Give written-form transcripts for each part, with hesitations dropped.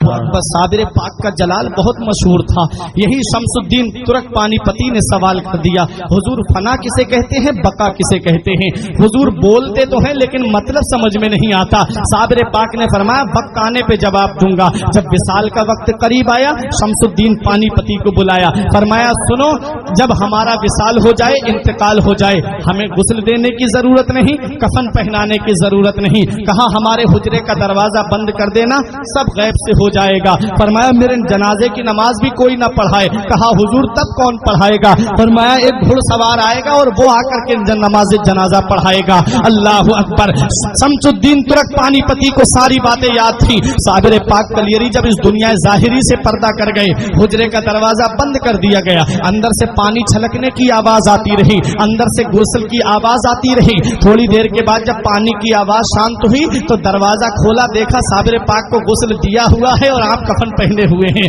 अकबर, साबिर पाक का जलाल बहुत मशहूर था। यही शमसुद्दीन तुर्क पानीपती ने सवाल कर दिया, हुजूर फना किसे कहते हैं, बका किसे कहते हैं? हुजूर बोलते तो हैं लेकिन मतलब समझ में नहीं आता। साबिर पाक ने फरमाया वक्त आने पे जवाब दूंगा। जब विसाल का वक्त करीब आया, शमसुद्दीन पानीपती को बुलाया, फरमाया सुनो, जब हमारा विसाल हो जाए, इंतकाल हो जाए, हमें गुस्ल देने की जरूरत नहीं, कफन पहनाने की जरूरत नहीं। कहा हमारे हुजरे का दरवाजा बंद कर देना, सब गैब से हो जाएगा। फरमाया मेरे जनाजे की नमाज भी कोई ना पढ़ाए। कहा हुजूर तब कौन पढ़ाएगा? फरमाया एक घुड़सवार आएगा और वो आकर के नमाज जनाजा पढ़ाएगा। अल्लाह अकबर। शमसुद्दीन तुर्क पानीपती को सारी बातें याद थी। साबिर पाक कलियरी जब इस दुनिया ज़ाहिरी से पर्दा कर गए, हुजरे का दरवाजा बंद कर दिया गया, अंदर से पानी छलकने की आवाज आती रही, अंदर से गुस्ल की आवाज आती रही। थोड़ी देर के बाद जब पानी की आवाज शांत हुई तो दरवाजा खोला, देखा साबिर पाक को गुस्ल दिया हुआ है और आप कफन पहने हुए हैं।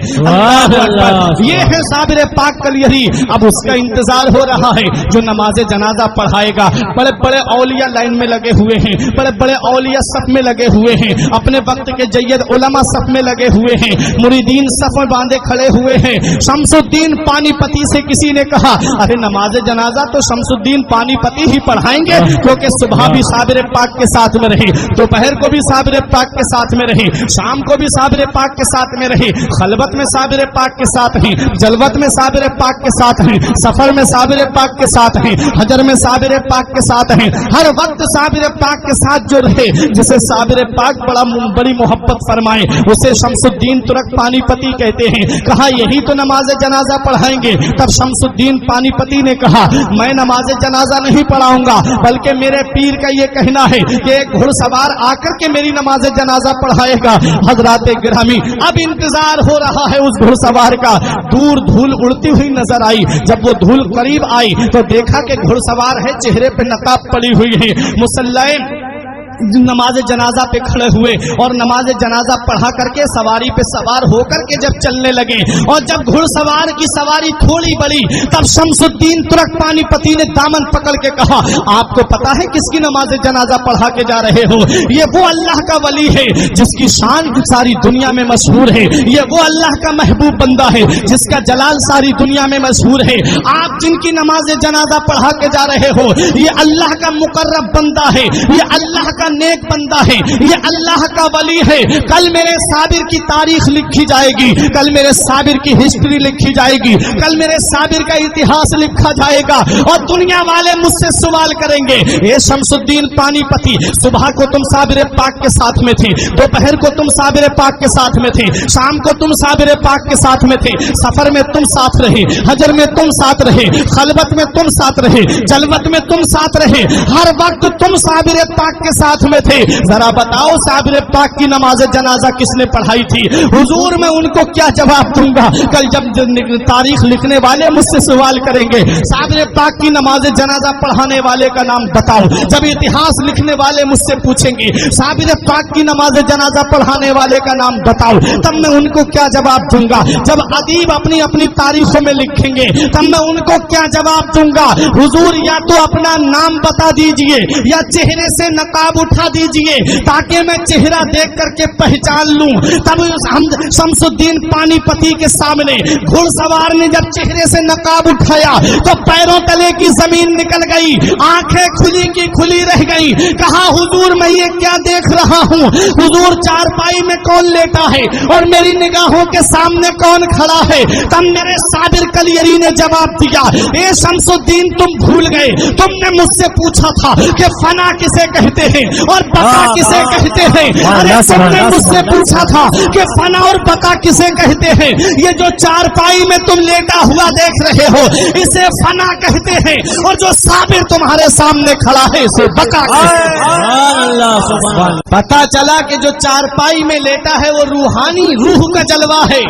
ये है साबिर पाक कलियरी। अब उसका इंतजार हो रहा है जो नमाज जनाजा पढ़ाएगा। बड़े बड़े औलिया लाइन में लगे हुए हैं, बड़े बड़े औलिया सफ में लगे हुए हैं, अपने वक्त के जय्यद उलमा सफ में लगे हुए हैं, मुरीदीन सफ में बांधे खड़े हुए हैं। शमसुद्दीन पानीपती से किसी ने कहा अरे नमाज जनाजा तो शमसुद्दीन पानीपती ही पढ़ाएंगे, क्योंकि सुबह भी साबिर पाक के साथ में रहे, दोपहर को भी साबिर पाक के साथ में रहे, शाम को भी साबिर पाक के साथ में रहे, खलबत में साबिर पाक के साथ हैं, जलवत में साबिर पाक के साथ हैं, सफर में साबिर पाक के साथ हैं, हजर में साबिर पाक के साथ हैं। हर वक्त साबिर पाक के साथ जो रहे, जिसे साबिर पाक बड़ी मोहब्बत फरमाए, उसे शमसुद्दीन तुर्क पानीपती कहते हैं। कहा यही तो नमाज जनाजा पढ़ाएंगे। तब शमसुद्दीन पानीपती ने कहा मैं नमाज जनाजा नहीं पढ़ाऊंगा, बल्कि मेरे पीर का ये कहना है कि एक घुड़सवार आकर के मेरी नमाज जनाजा पढ़ाएगा। हजरात गिरामी, अब इंतजार हो रहा है उस घुड़सवार का। दूर धूल उड़ती हुई नजर आई। जब वो धूल करीब आई तो देखा कि घुड़सवार है, चेहरे पे नकाब पड़ी हुई है, मुसल्लाइन नमाज जनाजा पे खड़े हुए और नमाज जनाजा पढ़ा करके सवारी पे सवार होकर के जब चलने लगे, और जब घुड़सवार की सवारी थोड़ी बड़ी, तब शमसुद्दीन तुर्क पानीपती ने दामन पकड़ के कहा आपको पता है किसकी नमाज जनाजा पढ़ा के जा रहे हो? ये वो अल्लाह का वली है जिसकी शान सारी दुनिया में मशहूर है, ये वो अल्लाह का महबूब बंदा है जिसका जलाल सारी दुनिया में मशहूर है। आप जिनकी नमाज जनाजा पढ़ा के जा रहे हो, ये अल्लाह का मुकर्रब बंदा है, ये अल्लाह का नेक बंदा है, ये अल्लाह का वली है। कल मेरे साबिर की तारीख लिखी जाएगी, कल मेरे साबिर की हिस्ट्री लिखी जाएगी, कल मेरे साबिर का इतिहास लिखा जाएगा और दुनिया वाले मुझसे सवाल करेंगे ये शमसुद्दीन पानीपती, सुबह को तुम साबिर पाक के साथ में थे, दोपहर को तुम साबिर पाक के साथ में थे, शाम को तुम साबिर पाक के साथ में थे, सफर में तुम साथ रहे, हजर में तुम साथ रहे, खलबत में तुम साथ रहे, जलवत में तुम साथ रहे, हर वक्त तुम साबिर पाक के साथ में थे। जरा बताओ साबिर पाक की नमाज जनाजा किसने पढ़ाई थी? हुजूर मैं उनको क्या जवाब दूंगा? कल जब तारीख लिखने वाले मुझसे सवाल करेंगे साबिर पाक की नमाज जनाजा पढ़ाने वाले का नाम बताओ, जब इतिहास लिखने वाले मुझसे पूछेंगे साबिर पाक की नमाज जनाजा पढ़ाने वाले का नाम बताओ, तब मैं उनको क्या जवाब दूंगा? जब अदीब अपनी अपनी तारीखों में लिखेंगे तब मैं उनको क्या जवाब दूंगा? हुजूर या तो अपना नाम बता दीजिए या चेहरे से नकाब उठा दीजिए ताकि मैं चेहरा देख करके पहचान लूं। तब शमसुद्दीन पानीपती के सामने घुड़सवार ने जब चेहरे से नकाब उठाया तो पैरों तले की जमीन निकल गई, आंखें खुली की खुली रह गई। कहा हुजूर मैं ये क्या देख रहा हूँ? हुजूर चारपाई में कौन लेटा है और मेरी निगाहों के सामने कौन खड़ा है? तब मेरे साबिर कलियरी ने जवाब दिया ए शमसुद्दीन तुम भूल गए, तुमने मुझसे पूछा था कि फना किसे कहते हैं और बका किसे कहते हैं। अरे तुमने मुझसे पूछा था कि फना और बका किसे कहते हैं। ये जो चारपाई में तुम लेटा हुआ देख रहे हो इसे फना कहते हैं और जो साबिर तुम्हारे सामने खड़ा है इसे बका कहते हैं। पता चला कि जो चारपाई में लेटा है वो रूहानी रूह का जलवा है,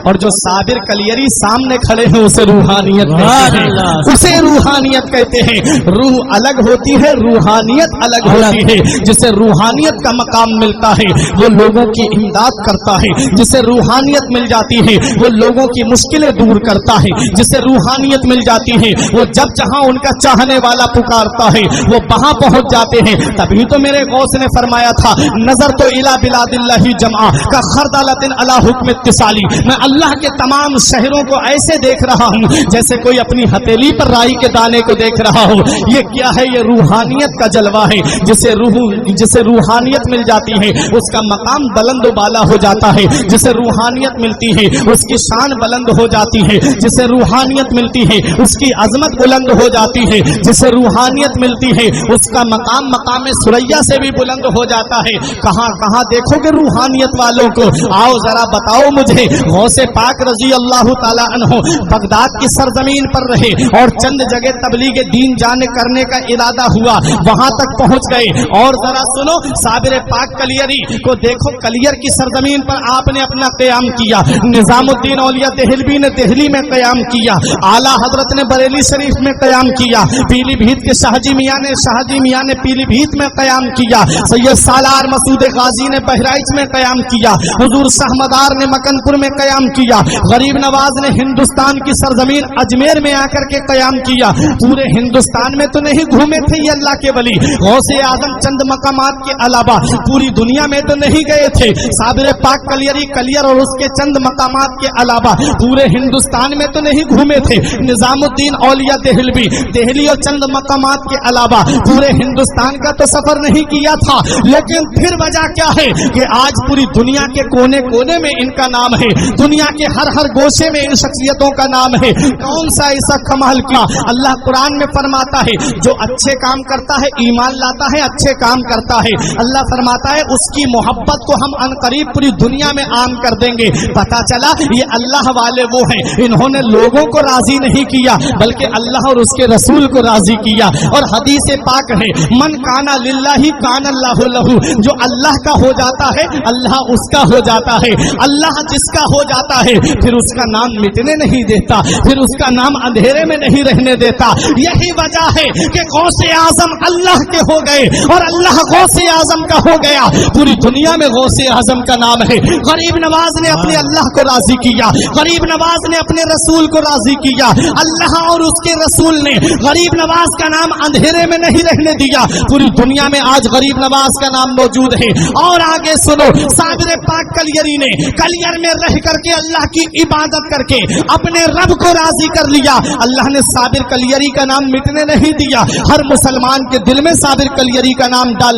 اور جو صابر کلیری سامنے کھڑے ہیں اسے روحانیت کہتے ہیں، اسے روحانیت کہتے ہیں۔ روح الگ ہوتی ہے، روحانیت الگ ہوتی ہے۔ جسے روحانیت کا مقام ملتا ہے وہ لوگوں کی امداد کرتا ہے، جسے روحانیت مل جاتی ہے وہ لوگوں کی مشکلیں دور کرتا ہے، جسے روحانیت مل جاتی ہے وہ جب جہاں ان کا چاہنے والا پکارتا ہے وہ وہاں پہنچ جاتے ہیں۔ تبھی تو میرے غوث نے فرمایا تھا نظر تو الی بلاد اللہ جمعہ کا خردلۃ علی حکم اتصالی، میں اللہ کے تمام شہروں کو ایسے دیکھ رہا ہوں جیسے کوئی اپنی ہتھیلی پر رائی کے دانے کو دیکھ رہا ہو۔ یہ کیا ہے؟ یہ روحانیت کا جلوہ ہے۔ جسے روحانیت مل جاتی ہے اس کا مقام بلند و بالا ہو جاتا ہے، جسے روحانیت ملتی ہے اس کی شان بلند ہو جاتی ہے، جسے روحانیت ملتی ہے اس کی عظمت بلند ہو جاتی ہے، جسے روحانیت ملتی ہے اس کا مقام ثریا سے بھی بلند ہو جاتا ہے۔ کہاں کہاں دیکھو گے روحانیت والوں کو؟ آؤ ذرا بتاؤ مجھے۔ غوث پاک رضی اللہ تعالی عنہ بغداد کی سرزمین پر رہے اور چند جگہ تبلیغ دین جانے کرنے کا ارادہ ہوا، وہاں تک پہنچ گئے۔ اور ذرا سنو، صابر پاک کلیری کو دیکھو، کلیر کی سرزمین پر آپ نے اپنا قیام کیا، نظام الدین اولیاء دہلوی نے دہلی میں قیام کیا، اعلیٰ حضرت نے بریلی شریف میں قیام کیا، پیلی بھیت کے شاہ جی میاں نے پیلی بھیت میں قیام کیا، سید سالار مسعود غازی نے بہرائچ میں قیام کیا، حضور شاہ مدار نے مکن پور میں قیام کیا، غریب نواز نے ہندوستان کی سرزمین اجمیر میں آ کر کے قیام کیا۔ پورے ہندوستان میں تو نہیں گھومے تھے یہ اللہ کے ولی، غوث اعظم چند مقامات کے علاوہ پوری دنیا میں تو نہیں گئے تھے۔ صابر پاک کلیری کلیر اور اس کے چند مقامات کے علاوہ پورے ہندوستان میں تو نہیں گھومے تھے۔ نظام الدین اولیاء دہلوی دہلی اور چند مقامات کے علاوہ پورے ہندوستان کا تو سفر نہیں کیا تھا، لیکن پھر وجہ کیا ہے کہ آج پوری دنیا کے کونے کونے میں ان کا نام ہے، دنیا کے ہر گوشے میں ان شخصیتوں کا نام ہے۔ کون سا ایسا کمال کیا؟ اللہ قرآن میں فرماتا ہے جو اچھے کام کرتا ہے، ایمان لاتا ہے، اچھے کام کرتا ہے، اللہ فرماتا ہے اس کی محبت کو ہم عنقریب پوری دنیا میں عام کر دیں گے۔ پتا چلا یہ اللہ والے وہ ہیں، انہوں نے لوگوں کو راضی نہیں کیا بلکہ اللہ اور اس کے رسول کو راضی کیا۔ اور حدیث پاک ہے من کانا للہ کان اللہ لہو، جو اللہ کا ہو جاتا ہے اللہ اس کا ہو جاتا ہے۔ اللہ جس کا ہو جاتا ہے پھر اس کا نام مٹنے نہیں دیتا، پھر اس کا نام اندھیرے میں نہیں رہنے دیتا۔ یہی وجہ ہے کہ غوث اعظم اللہ کے ہو گئے اور اللہ غوث اعظم کا ہو گیا۔ پوری دنیا میں غوث اعظم کا نام ہے۔ غریب نواز نے اپنے اللہ کو راضی کیا، غریب نواز نے اپنے رسول کو راضی کیا، اللہ اور اس کے رسول نے غریب نواز کا نام اندھیرے میں نہیں رہنے دیا۔ پوری دنیا میں آج غریب نواز کا نام موجود ہے۔ اور آگے سنو، صابر پاک کلیری نے کلیر میں رہ کر کے اللہ کی عبادت کر کے اپنے رب کو راضی کر لیا۔ اللہ نے صابر کلیری کا نام مٹنے نہیں دیا، ہر مسلمان کے دل میں صابر کلیری کا نام ڈال